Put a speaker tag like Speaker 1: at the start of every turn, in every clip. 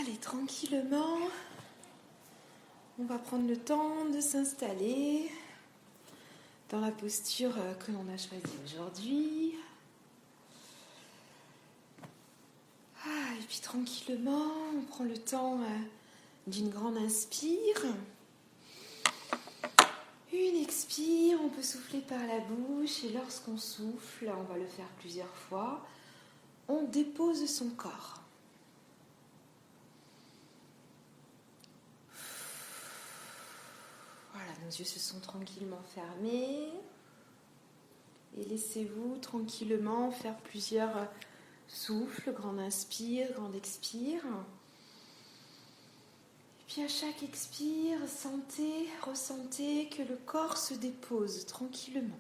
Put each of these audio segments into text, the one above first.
Speaker 1: Allez, tranquillement, on va prendre le temps de s'installer dans la posture que l'on a choisie aujourd'hui. Et puis tranquillement, on prend le temps d'une grande inspire. Une expire, on peut souffler par la bouche et lorsqu'on souffle, on va le faire plusieurs fois, on dépose son corps. Voilà, nos yeux se sont tranquillement fermés et laissez-vous tranquillement faire plusieurs souffles, grande inspire, grande expire. Et puis à chaque expire, ressentez que le corps se dépose tranquillement.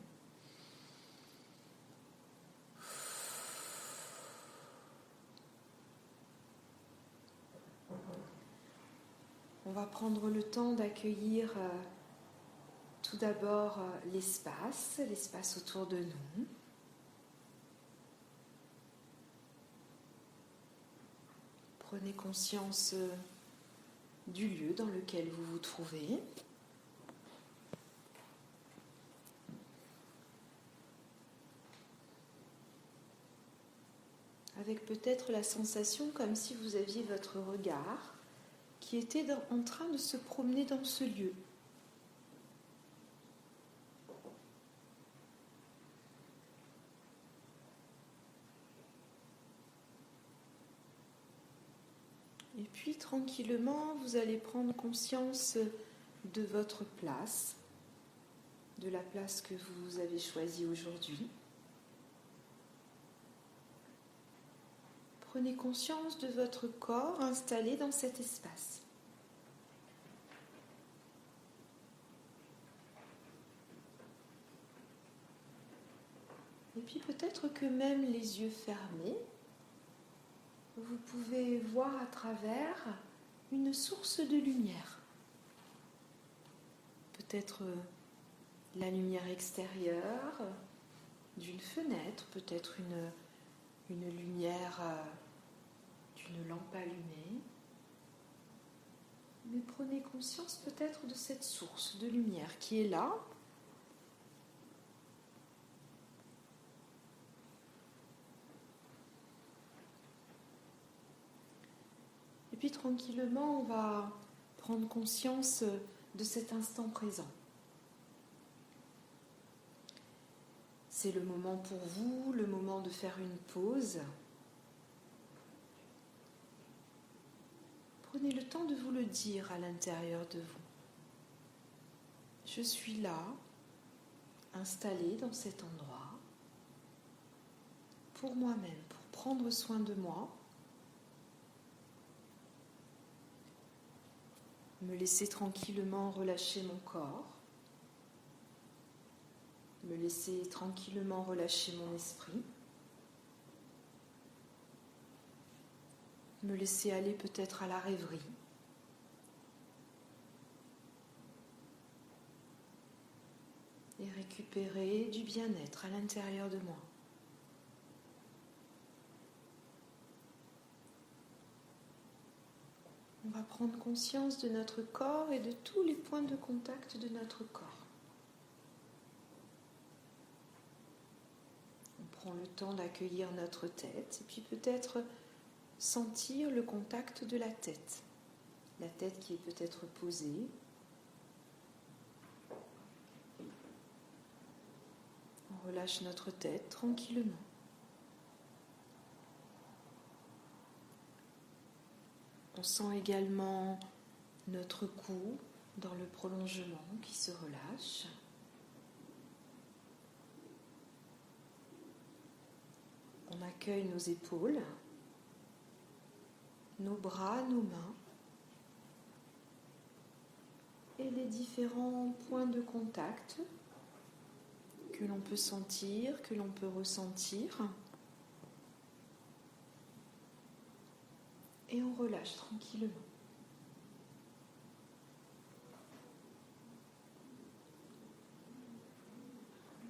Speaker 1: On va prendre le temps d'accueillir tout d'abord l'espace autour de nous. Prenez conscience du lieu dans lequel vous vous trouvez. Avec peut-être la sensation comme si vous aviez votre regard qui était en train de se promener dans ce lieu. Et puis tranquillement, vous allez prendre conscience de votre place, de la place que vous avez choisie aujourd'hui. Prenez conscience de votre corps installé dans cet espace. Et puis peut-être que même les yeux fermés, vous pouvez voir à travers une source de lumière. Peut-être la lumière extérieure d'une fenêtre, peut-être une lumière d'une lampe allumée. Mais prenez conscience peut-être de cette source de lumière qui est là. Et puis tranquillement, on va prendre conscience de cet instant présent. C'est le moment pour vous, le moment de faire une pause. Prenez le temps de vous le dire à l'intérieur de vous. Je suis là, installée dans cet endroit, pour moi-même, pour prendre soin de moi, me laisser tranquillement relâcher mon corps, me laisser tranquillement relâcher mon esprit, me laisser aller peut-être à la rêverie. Et récupérer du bien-être à l'intérieur de moi. On va prendre conscience de notre corps et de tous les points de contact de notre corps. On prend le temps d'accueillir notre tête et puis peut-être sentir le contact de la tête. La tête qui est peut-être posée. On relâche notre tête tranquillement. On sent également notre cou dans le prolongement qui se relâche. On accueille nos épaules, nos bras, nos mains et les différents points de contact que l'on peut sentir, que l'on peut ressentir. Et on relâche tranquillement.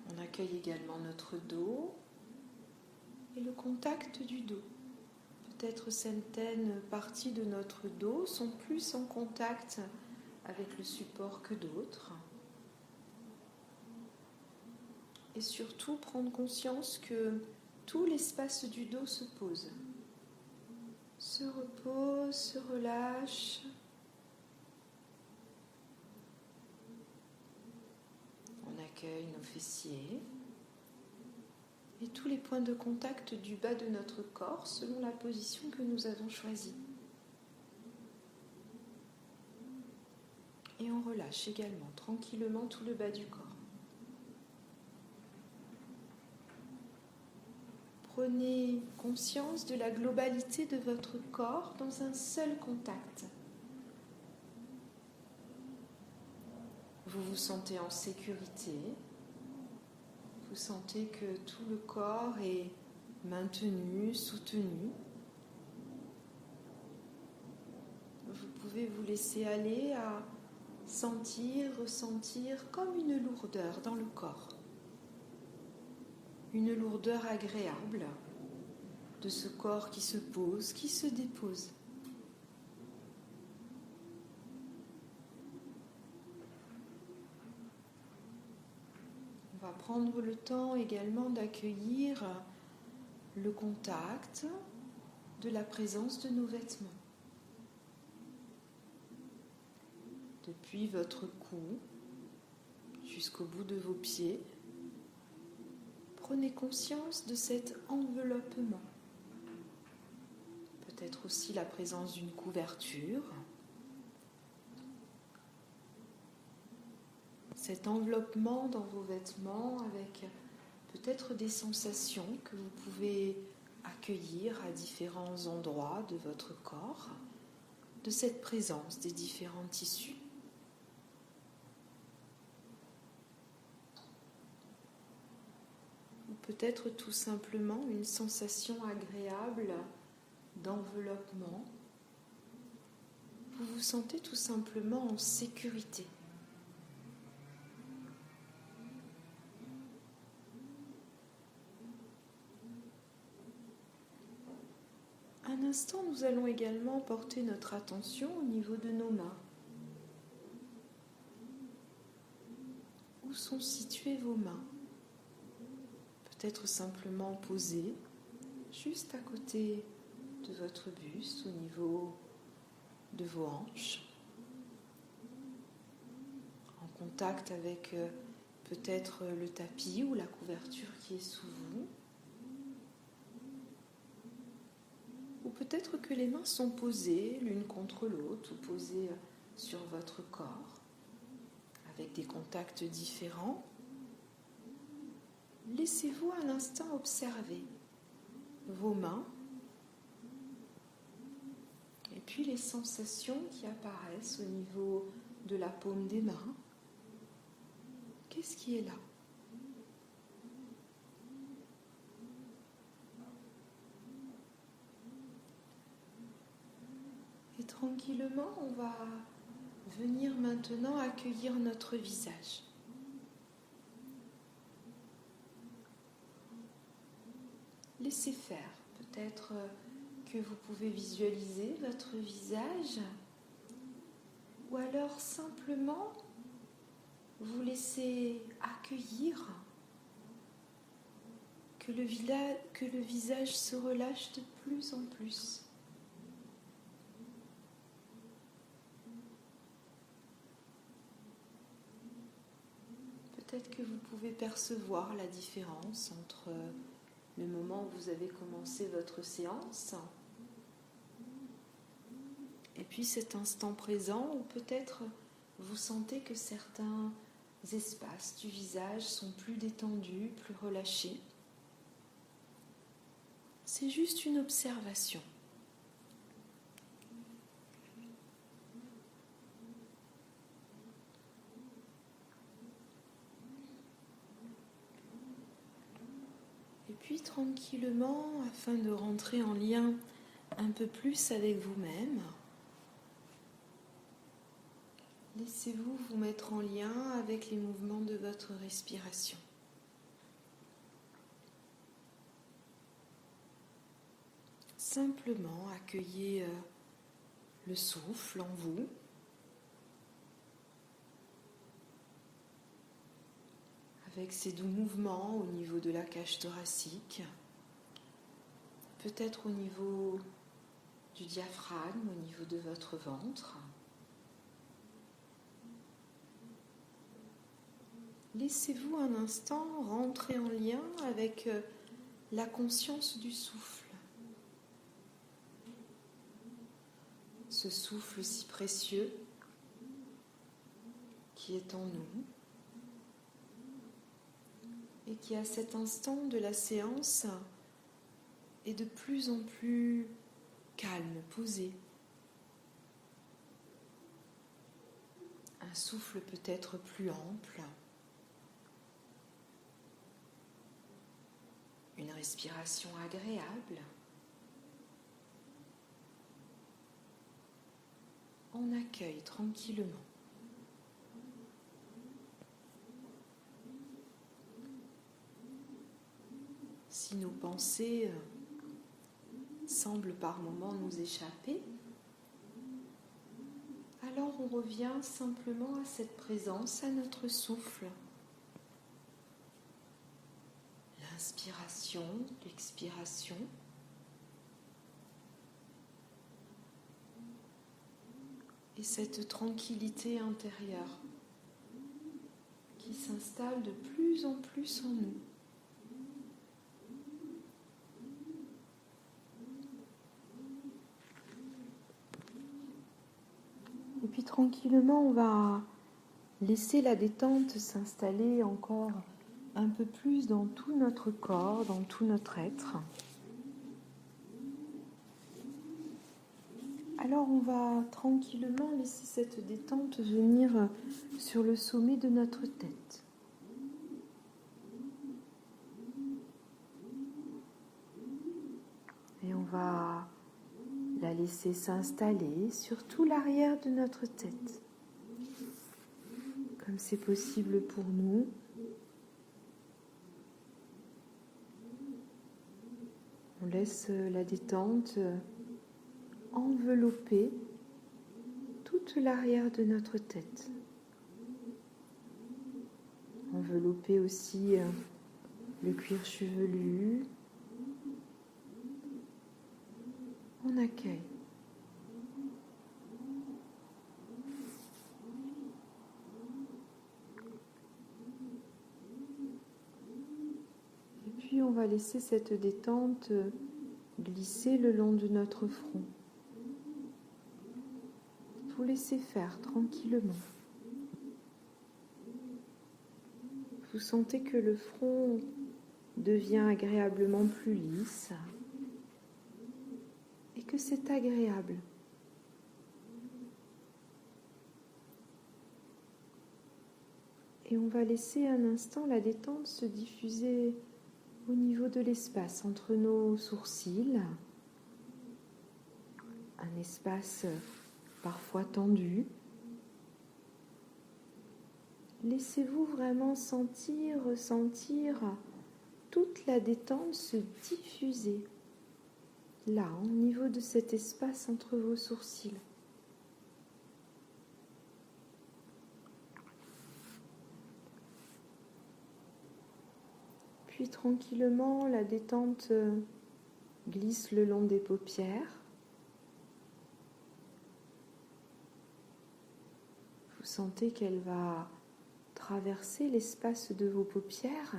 Speaker 1: On accueille également notre dos et le contact du dos. peut-être certaines parties de notre dos sont plus en contact avec le support que d'autres. Et surtout prendre conscience que tout l'espace du dos se pose, se repose, se relâche. On accueille nos fessiers et tous les points de contact du bas de notre corps selon la position que nous avons choisie. Et on relâche également tranquillement tout le bas du corps. Prenez conscience de la globalité de votre corps dans un seul contact. Vous vous sentez en sécurité. Vous sentez que tout le corps est maintenu, soutenu. Vous pouvez vous laisser aller à sentir, ressentir comme une lourdeur dans le corps. Une lourdeur agréable de ce corps qui se pose, qui se dépose. On va prendre le temps également d'accueillir le contact de la présence de nos vêtements. Depuis votre cou jusqu'au bout de vos pieds, prenez conscience de cet enveloppement. Peut-être aussi la présence d'une couverture. Cet enveloppement dans vos vêtements avec peut-être des sensations que vous pouvez accueillir à différents endroits de votre corps, de cette présence des différents tissus. Peut-être tout simplement une sensation agréable d'enveloppement. Vous vous sentez tout simplement en sécurité. Un instant, nous allons également porter notre attention au niveau de nos mains. Où sont situées vos mains ? Peut-être simplement posées juste à côté de votre buste, au niveau de vos hanches, en contact avec peut-être le tapis ou la couverture qui est sous vous. Ou peut-être que les mains sont posées l'une contre l'autre ou posées sur votre corps, avec des contacts différents. Laissez-vous un instant observer vos mains et puis les sensations qui apparaissent au niveau de la paume des mains. Qu'est-ce qui est là ? Et tranquillement, on va venir maintenant accueillir notre visage. Laissez faire. Peut-être que vous pouvez visualiser votre visage ou alors simplement vous laissez accueillir que le visage se relâche de plus en plus. Peut-être que vous pouvez percevoir la différence entre le moment où vous avez commencé votre séance et puis cet instant présent où peut-être vous sentez que certains espaces du visage sont plus détendus, plus relâchés. C'est juste une observation. Et puis tranquillement, afin de rentrer en lien un peu plus avec vous-même, laissez-vous vous mettre en lien avec les mouvements de votre respiration. simplement accueillez le souffle en vous. Avec ces doux mouvements au niveau de la cage thoracique, peut-être au niveau du diaphragme, au niveau de votre ventre. Laissez-vous un instant rentrer en lien avec la conscience du souffle. Ce souffle si précieux qui est en nous et qui à cet instant de la séance est de plus en plus calme, posé. Un souffle peut-être plus ample. Une respiration agréable. On accueille tranquillement. Si nos pensées semblent par moments nous échapper, alors on revient simplement à cette présence, à notre souffle. L'inspiration, l'expiration. Et cette tranquillité intérieure qui s'installe de plus en plus en nous. Et puis tranquillement, on va laisser la détente s'installer encore un peu plus dans tout notre corps, dans tout notre être. Alors on va tranquillement laisser cette détente venir sur le sommet de notre tête. Et on va la laisser s'installer sur tout l'arrière de notre tête. Comme c'est possible pour nous. On laisse la détente envelopper toute l'arrière de notre tête. Envelopper aussi le cuir chevelu. On accueille. Et puis on va laisser cette détente glisser le long de notre front. Vous laissez faire tranquillement. Vous sentez que le front devient agréablement plus lisse et que c'est agréable. Et on va laisser un instant la détente se diffuser au niveau de l'espace entre nos sourcils, un espace parfois tendu. Laissez-vous vraiment ressentir toute la détente se diffuser là, au niveau de cet espace entre vos sourcils. Puis tranquillement, la détente glisse le long des paupières. Vous sentez qu'elle va traverser l'espace de vos paupières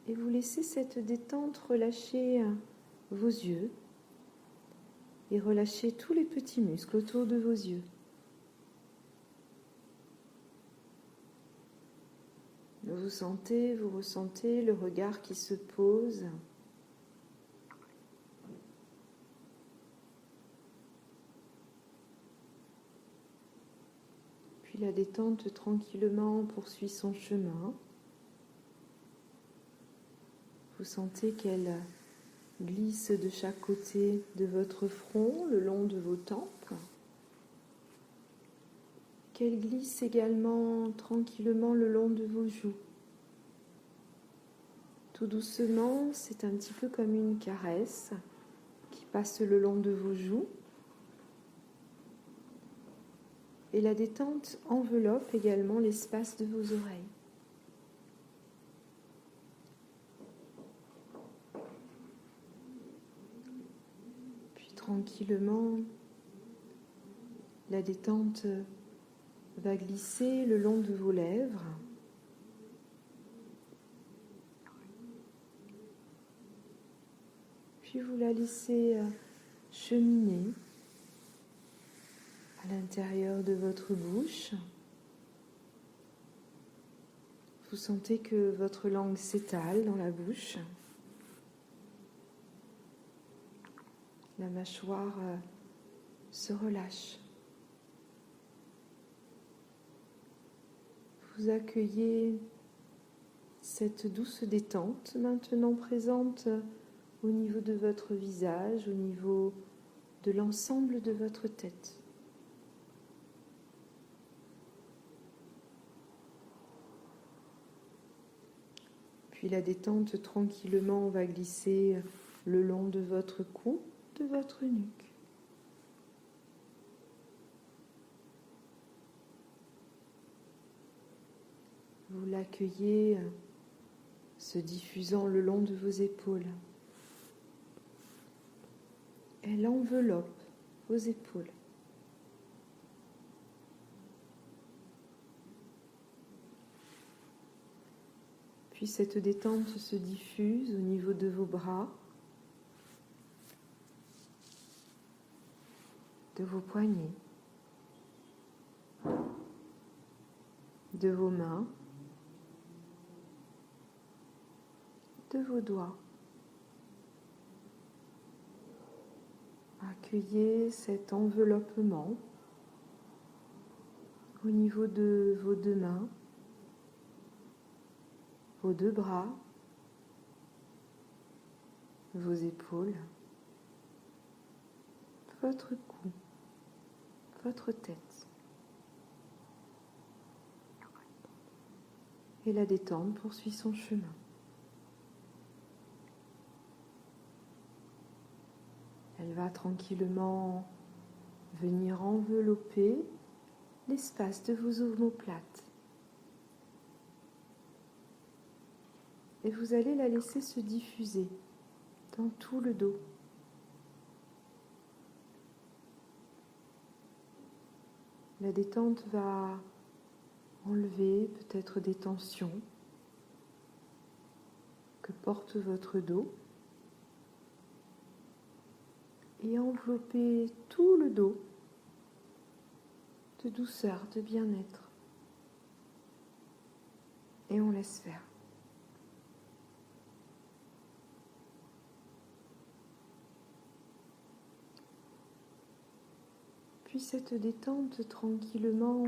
Speaker 1: et vous laissez cette détente relâcher vos yeux et relâcher tous les petits muscles autour de vos yeux. Vous ressentez le regard qui se pose. Puis la détente tranquillement poursuit son chemin. Vous sentez qu'elle glisse de chaque côté de votre front, le long de vos tempes. Qu'elle glisse également tranquillement le long de vos joues, Tout doucement, c'est un petit peu comme une caresse qui passe le long de vos joues. Et la détente enveloppe également l'espace de vos oreilles. Puis tranquillement, la détente va glisser le long de vos lèvres. Puis vous la laissez cheminer à l'intérieur de votre bouche. Vous sentez que votre langue s'étale dans la bouche. La mâchoire se relâche. Vous accueillez cette douce détente maintenant présente au niveau de votre visage, au niveau de l'ensemble de votre tête. Puis la détente tranquillement va glisser le long de votre cou, de votre nuque. Vous l'accueillez se diffusant le long de vos épaules. Elle enveloppe vos épaules. Puis cette détente se diffuse au niveau de vos bras, de vos poignets, de vos mains, de vos doigts. Accueillez cet enveloppement au niveau de vos deux mains, vos deux bras, vos épaules, votre cou, votre tête. Et la détente poursuit son chemin. Elle va tranquillement venir envelopper l'espace de vos omoplates. Et vous allez la laisser se diffuser dans tout le dos. La détente va enlever peut-être des tensions que porte votre dos et envelopper tout le dos de douceur, de bien-être. Et on laisse faire. Puis cette détente tranquillement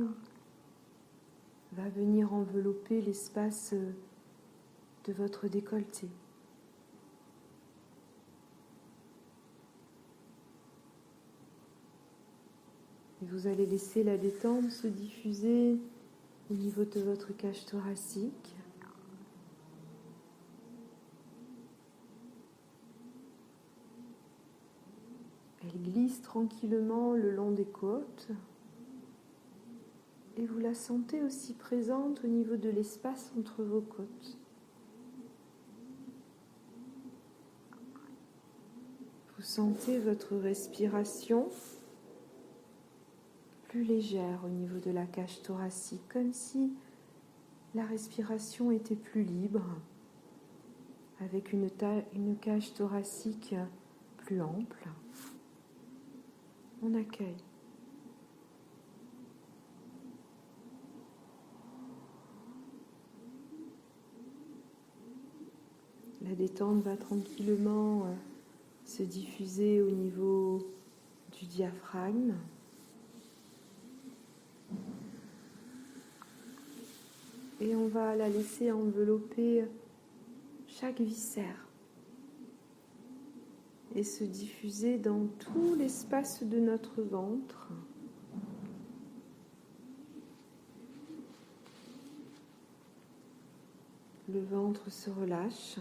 Speaker 1: va venir envelopper l'espace de votre décolleté. Et vous allez laisser la détente se diffuser au niveau de votre cage thoracique. Elle glisse tranquillement le long des côtes. Et vous la sentez aussi présente au niveau de l'espace entre vos côtes. Vous sentez votre respiration plus légère au niveau de la cage thoracique, comme si la respiration était plus libre, avec une cage thoracique plus ample. On accueille. La détente va tranquillement se diffuser au niveau du diaphragme. Et on va la laisser envelopper chaque viscère et se diffuser dans tout l'espace de notre ventre. Le ventre se relâche.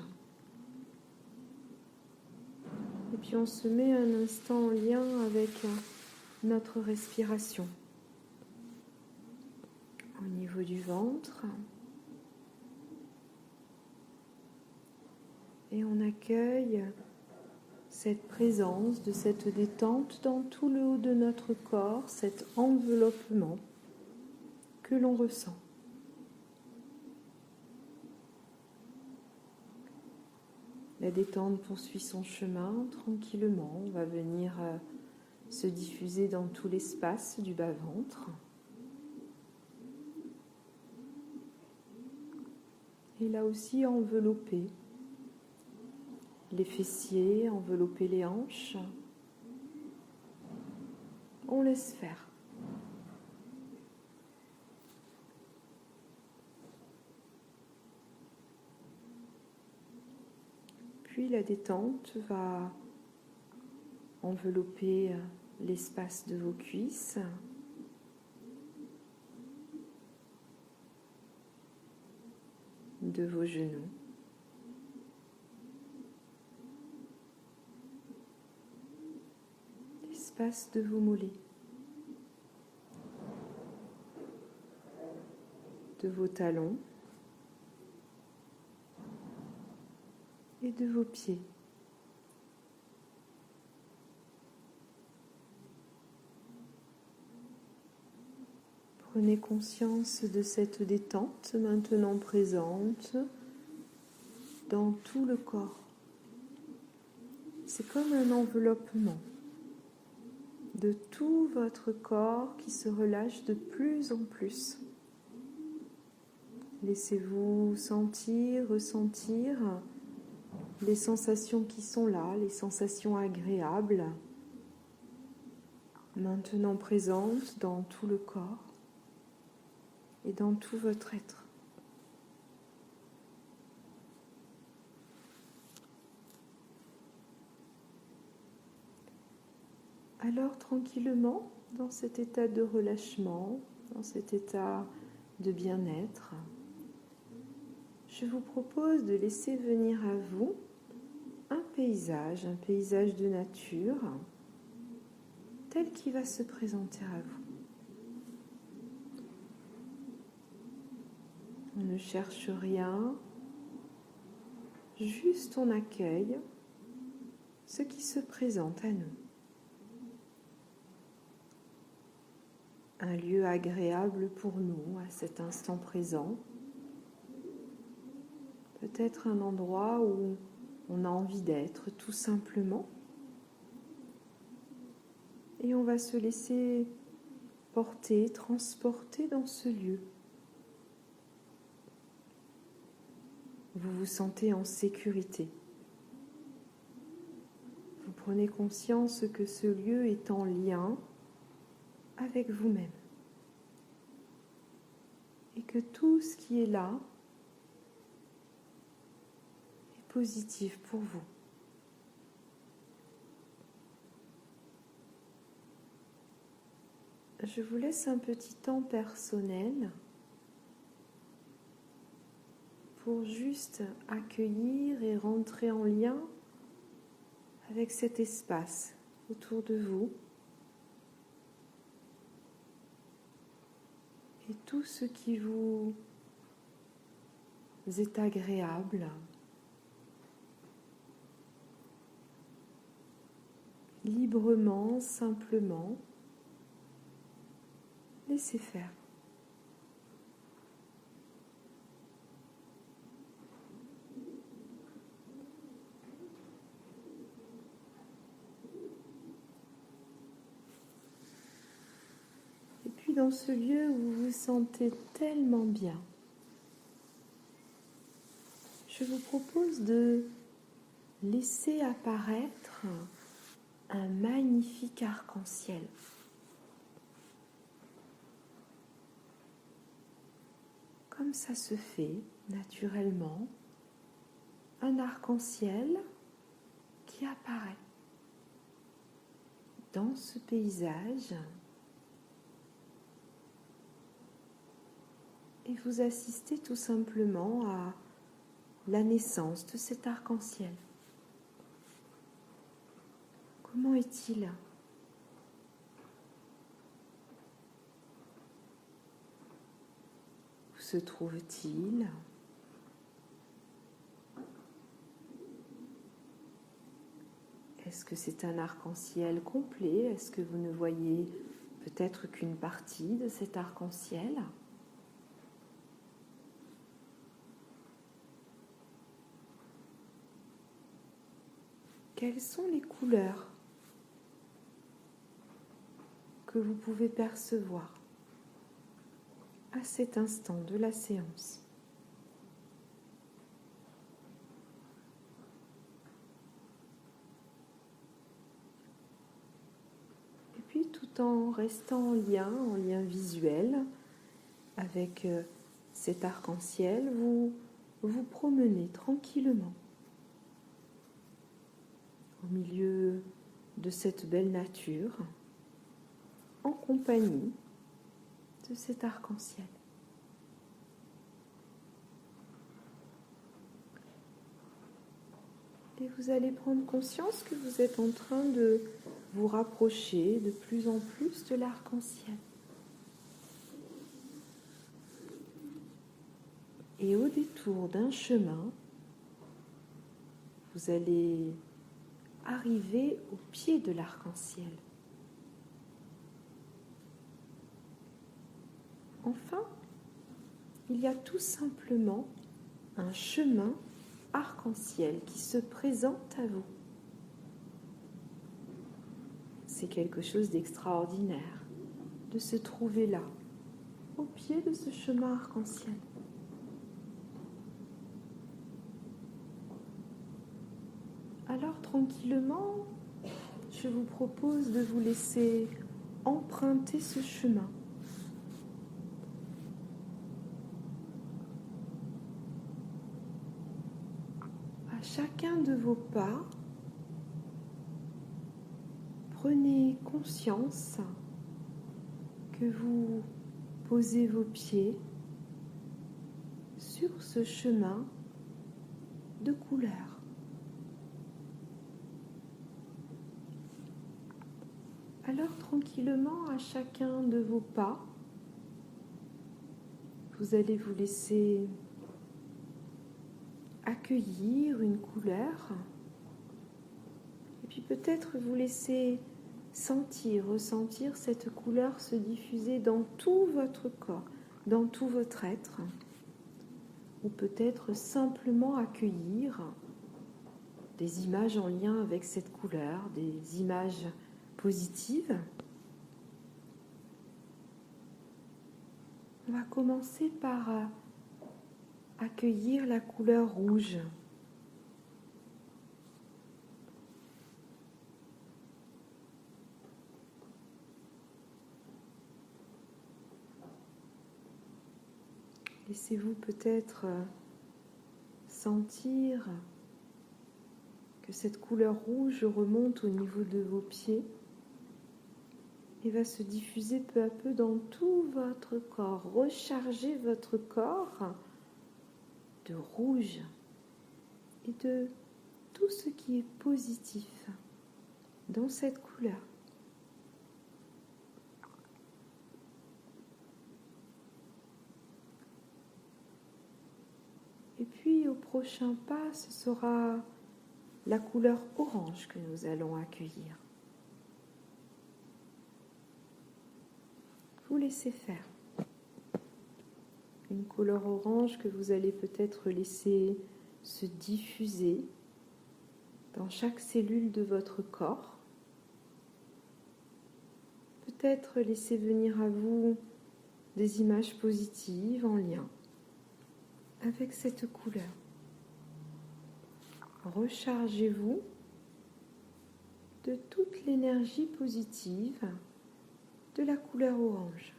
Speaker 1: puis on se met un instant en lien avec notre respiration. Au niveau du ventre. Et on accueille cette présence de cette détente dans tout le haut de notre corps, cet enveloppement que l'on ressent. La détente poursuit son chemin tranquillement. On va venir se diffuser dans tout l'espace du bas-ventre. Et là aussi envelopper les fessiers, envelopper les hanches. On laisse faire. Puis la détente va envelopper l'espace de vos cuisses. De vos genoux. L'espace de vos mollets. De vos talons. Et de vos pieds. Prenez conscience de cette détente maintenant présente dans tout le corps. C'est comme un enveloppement de tout votre corps qui se relâche de plus en plus. Laissez-vous sentir, ressentir les sensations qui sont là, les sensations agréables, maintenant présentes dans tout le corps et dans tout votre être. Alors tranquillement, dans cet état de relâchement, dans cet état de bien-être, je vous propose de laisser venir à vous un paysage de nature, tel qu'il va se présenter à vous. On ne cherche rien, juste on accueille ce qui se présente à nous. Un lieu agréable pour nous à cet instant présent. Peut-être un endroit où on a envie d'être tout simplement. Et on va se laisser porter, transporter dans ce lieu. Vous vous sentez en sécurité. Vous prenez conscience que ce lieu est en lien avec vous-même. Et que tout ce qui est là est positif pour vous. Je vous laisse un petit temps personnel pour juste accueillir et rentrer en lien avec cet espace autour de vous et tout ce qui vous est agréable. Librement, simplement, laissez faire. Et puis dans ce lieu où vous vous sentez tellement bien, je vous propose de laisser apparaître un magnifique arc-en-ciel. Comme ça se fait naturellement, un arc-en-ciel qui apparaît dans ce paysage et vous assistez tout simplement à la naissance de cet arc-en-ciel. Comment est-il? Où se trouve-t-il? Est-ce que c'est un arc-en-ciel complet? Est-ce que vous ne voyez peut-être qu'une partie de cet arc-en-ciel? Quelles sont les couleurs que vous pouvez percevoir à cet instant de la séance? Et puis tout en restant en lien visuel avec cet arc-en-ciel, vous vous promenez tranquillement au milieu de cette belle nature, en compagnie de cet arc-en-ciel. Et vous allez prendre conscience que vous êtes en train de vous rapprocher de plus en plus de l'arc-en-ciel. Et au détour d'un chemin, vous allez arriver au pied de l'arc-en-ciel. Enfin, il y a tout simplement un chemin arc-en-ciel qui se présente à vous. C'est quelque chose d'extraordinaire de se trouver là, au pied de ce chemin arc-en-ciel. Alors tranquillement, je vous propose de vous laisser emprunter ce chemin. À chacun de vos pas, prenez conscience que vous posez vos pieds sur ce chemin de couleur. Alors tranquillement, à chacun de vos pas, vous allez vous laisser accueillir une couleur et puis peut-être vous laisser ressentir cette couleur se diffuser dans tout votre corps, dans tout votre être, ou peut-être simplement accueillir des images en lien avec cette couleur, des images positives. On va commencer par accueillir la couleur rouge. Laissez-vous peut-être sentir que cette couleur rouge remonte au niveau de vos pieds et va se diffuser peu à peu dans tout votre corps. Rechargez votre corps de rouge et de tout ce qui est positif dans cette couleur. Et puis au prochain pas, ce sera la couleur orange que nous allons accueillir. Vous laissez faire. Une couleur orange que vous allez peut-être laisser se diffuser dans chaque cellule de votre corps. Peut-être laisser venir à vous des images positives en lien avec cette couleur. Rechargez-vous de toute l'énergie positive de la couleur orange.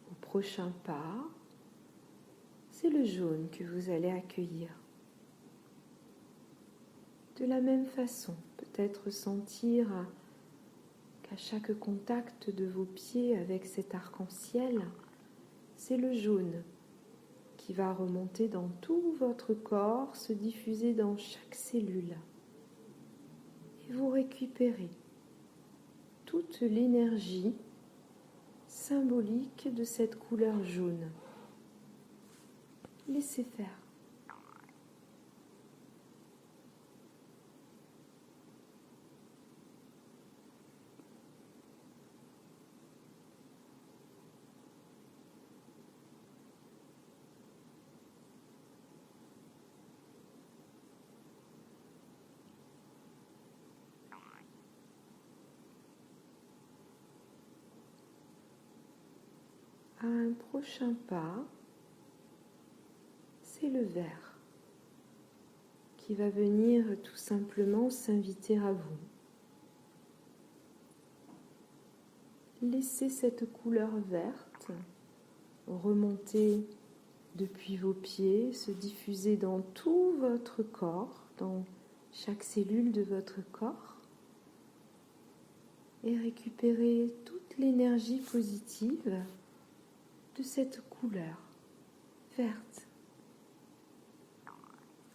Speaker 1: Au prochain pas, c'est le jaune que vous allez accueillir. De la même façon, peut-être sentir qu'à chaque contact de vos pieds avec cet arc-en-ciel, c'est le jaune qui va remonter dans tout votre corps, se diffuser dans chaque cellule. Et vous récupérez toute l'énergie symbolique de cette couleur jaune. Laissez faire. À un prochain pas, c'est le vert qui va venir tout simplement s'inviter à vous. Laissez cette couleur verte remonter depuis vos pieds, se diffuser dans tout votre corps, dans chaque cellule de votre corps, et récupérer toute l'énergie positive de cette couleur verte.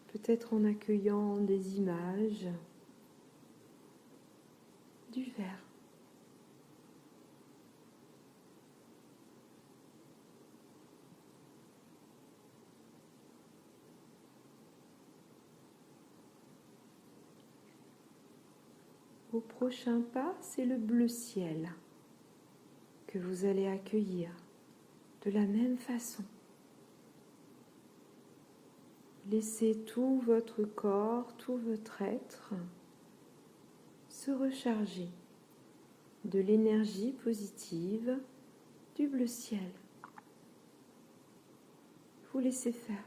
Speaker 1: Peut-être en accueillant des images du vert. Au prochain pas, c'est le bleu ciel que vous allez accueillir de la même façon. Laissez tout votre corps, tout votre être se recharger de l'énergie positive du bleu ciel. Vous laissez faire.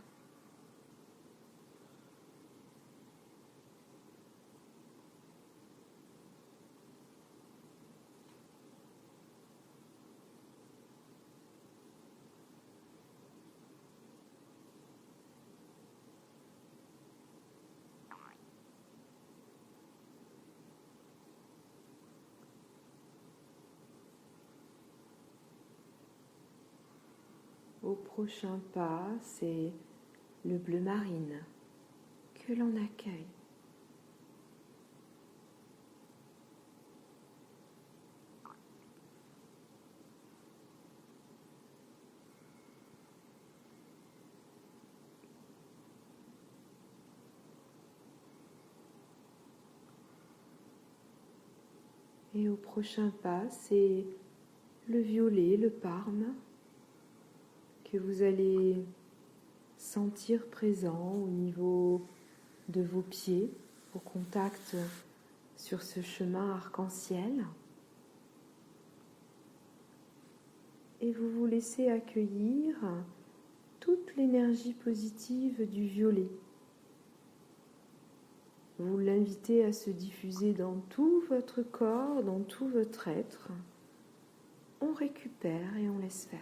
Speaker 1: Au prochain pas, c'est le bleu marine que l'on accueille. Et au prochain pas, c'est le violet, le parme, que vous allez sentir présent au niveau de vos pieds, au contact sur ce chemin arc-en-ciel. Et vous vous laissez accueillir toute l'énergie positive du violet. Vous l'invitez à se diffuser dans tout votre corps, dans tout votre être. On récupère et on laisse faire.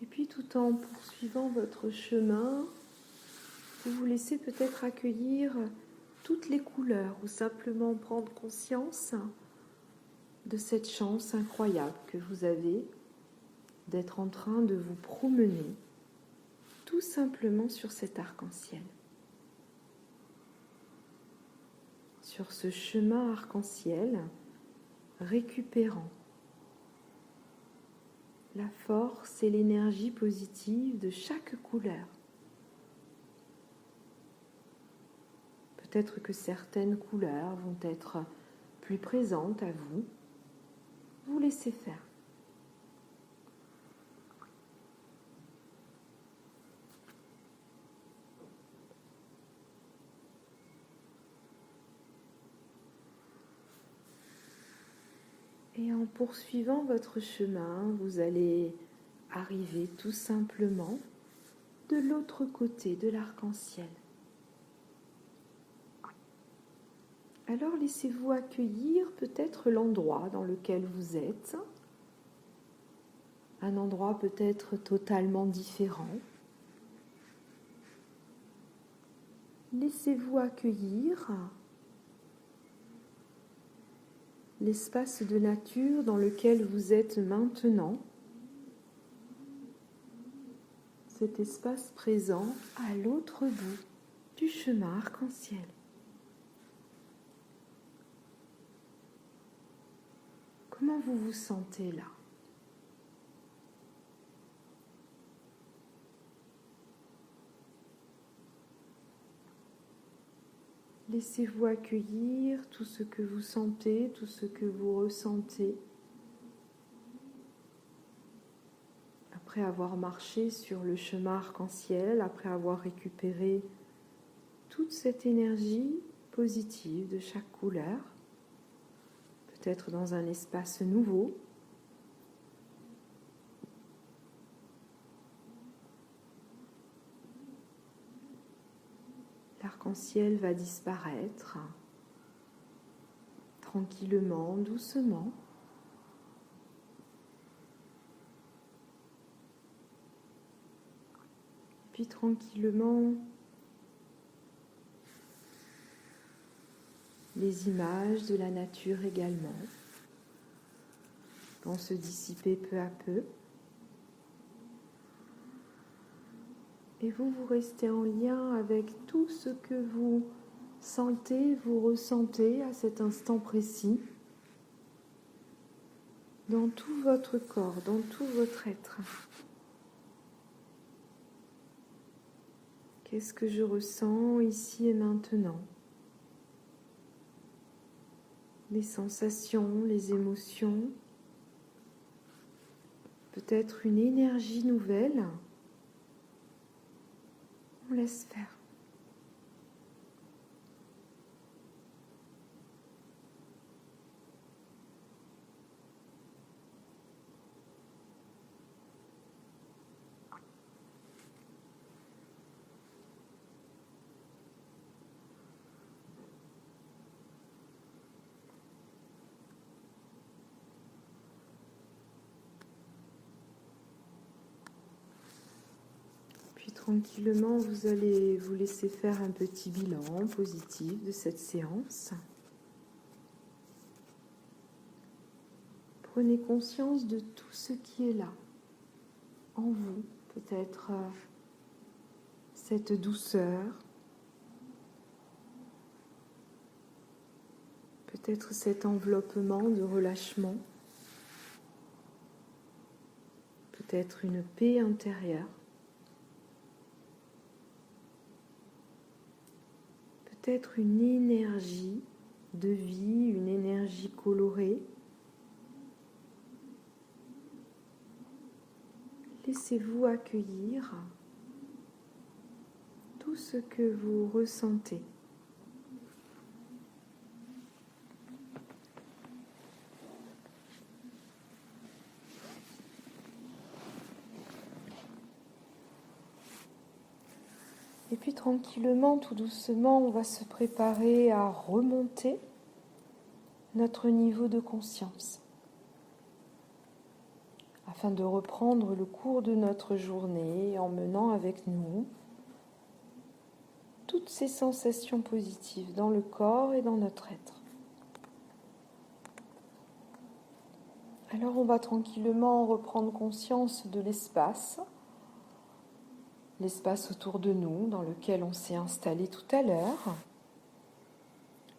Speaker 1: Et puis tout en poursuivant votre chemin, vous vous laissez peut-être accueillir toutes les couleurs ou simplement prendre conscience de cette chance incroyable que vous avez d'être en train de vous promener tout simplement sur cet arc-en-ciel. Sur ce chemin arc-en-ciel, récupérant la force et l'énergie positive de chaque couleur. Peut-être que certaines couleurs vont être plus présentes à vous. Vous laissez faire. Et en poursuivant votre chemin, vous allez arriver tout simplement de l'autre côté de l'arc-en-ciel. Alors laissez-vous accueillir peut-être l'endroit dans lequel vous êtes. un endroit peut-être totalement différent. Laissez-vous accueillir l'espace de nature dans lequel vous êtes maintenant, cet espace présent à l'autre bout du chemin arc-en-ciel. Comment vous vous sentez là ? Laissez-vous accueillir tout ce que vous sentez, tout ce que vous ressentez. Après avoir marché sur le chemin arc-en-ciel, après avoir récupéré toute cette énergie positive de chaque couleur, peut-être dans un espace nouveau, l'arc-en-ciel va disparaître tranquillement, doucement. Puis tranquillement, les images de la nature également vont se dissiper peu à peu. Et vous restez en lien avec tout ce que vous sentez, vous ressentez à cet instant précis, dans tout votre corps, dans tout votre être. Qu'est-ce que je ressens ici et maintenant ? Les sensations, les émotions, peut-être une énergie nouvelle. On laisse faire. Puis tranquillement, vous allez vous laisser faire un petit bilan positif de cette séance. Prenez conscience de tout ce qui est là, en vous, peut-être cette douceur, peut-être cet enveloppement de relâchement, peut-être une paix intérieure, peut-être une énergie de vie, une énergie colorée. Laissez-vous accueillir tout ce que vous ressentez. Et puis tranquillement, tout doucement, on va se préparer à remonter notre niveau de conscience afin de reprendre le cours de notre journée en menant avec nous toutes ces sensations positives dans le corps et dans notre être. Alors on va tranquillement reprendre conscience de l'espace autour de nous dans lequel on s'est installé tout à l'heure.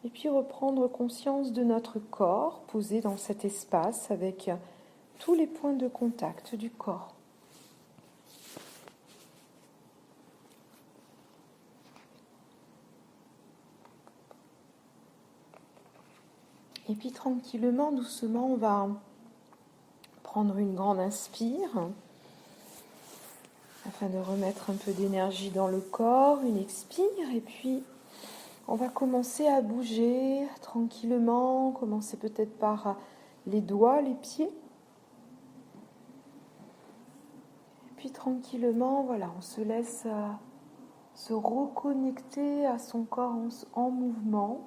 Speaker 1: Et puis reprendre conscience de notre corps posé dans cet espace avec tous les points de contact du corps. Et puis tranquillement, doucement, on va prendre une grande inspire afin de remettre un peu d'énergie dans le corps, une expire, et puis on va commencer à bouger tranquillement, commencer peut-être par les doigts, les pieds. Et puis tranquillement, voilà, on se laisse se reconnecter à son corps en mouvement,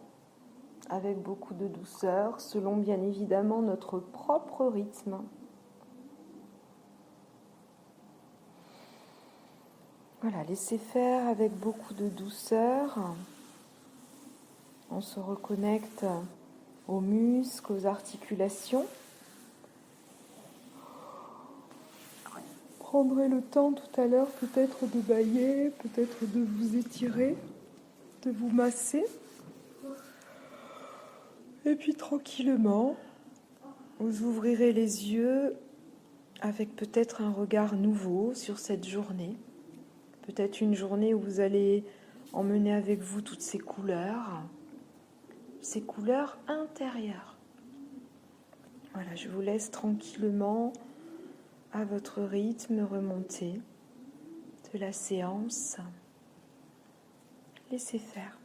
Speaker 1: avec beaucoup de douceur, selon bien évidemment notre propre rythme. Voilà, laissez faire avec beaucoup de douceur. On se reconnecte aux muscles, aux articulations. Prendrez le temps tout à l'heure peut-être de bâiller, peut-être de vous étirer, de vous masser. Et puis tranquillement, vous ouvrirez les yeux avec peut-être un regard nouveau sur cette journée. Peut-être une journée où vous allez emmener avec vous toutes ces couleurs intérieures. Voilà, je vous laisse tranquillement à votre rythme remonter de la séance. Laissez faire.